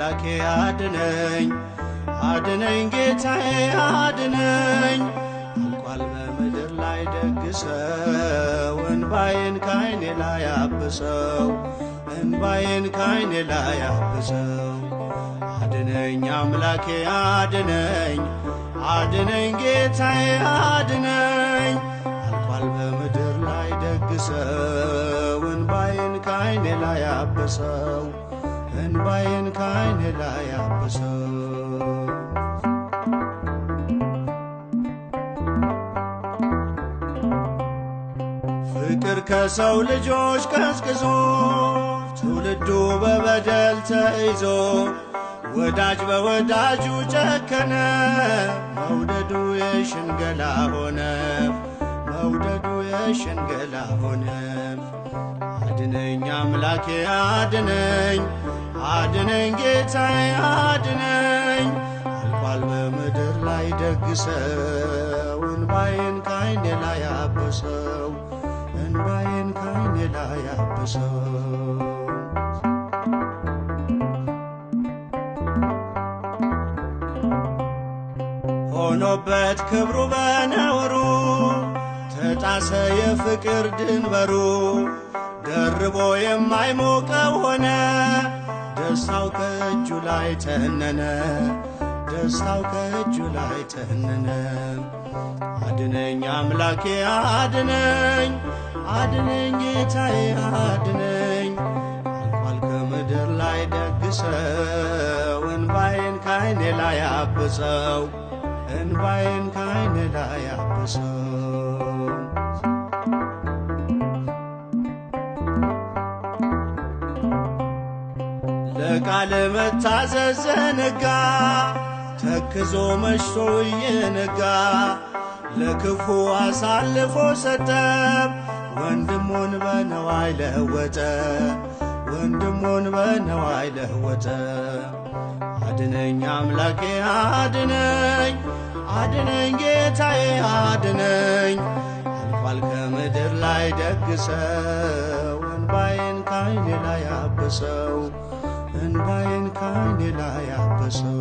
አምላኬ አድነኝ አድነኝ ጌታዬ አድነኝ አልቋል በምድር ላይ ደግሰው እንባዬን ካይኔ ላይ አብሰው እንባዬን ካይኔ ላይ አብሰው አድነኝ አምላኬ አድነኝ አድነኝ ጌታዬ አድነኝ አልቋል በምድር ላይ ደግሰው እንባዬን ካይኔ ላይ አብሰው እንባዬን ካይኔ ላይ አብሰው ፍቅር ከሰው ልጆች ቀዝቅዞ ትውልዱ በበደል ተይዞ ወዳጅ በወዳጁ ጨከነ መውደዱ የሽንገላ ሆነ መውደዱ የሽንገላ ሆነ አድነኝ አምላኬ አድነኝ አድነኝ ጌታዬ አድነኝ አልቋል በምድር ላይ ደግሰው እንባዬን ካይኔ ላይ አብሰው እንባዬን ካይኔ ላይ አብሰው ሆኖበት ክብሩ በነውሩ ተጣሰ የፍቅር ድንበሩ ደርቦ የማይሞቀው ሆነ ደስታው ከእጁ ላይ ተነነ ደስታው ከእጁ ላይ ተነነ አድነኝ አምላኬ አድነኝ አድነኝ ጌታዬ አድነኝ አልቋል ከምድር ላይ ደግሰው እንባዬን ካይኔ ላይ አብሰው እንባዬን ካይኔ ላይ አብሰው ለቃል መታዘዝ ዘነጋ ተክዞ መሽቶ እየነጋ ለክፉ አሳልፎ ሰጠ ወንድሙን በነዋይ ለወጠ ወንድሙን በነዋይ ለወጠ አድነኝ አምላኬ አድነኝ አድነኝ ጌታዬ አድነኝ አልቋል ከምድር ላይ ደግሰው እንባዬን ካይኔ ላይ አብሰው እንባዬን ካይኔ ላይ አብሰው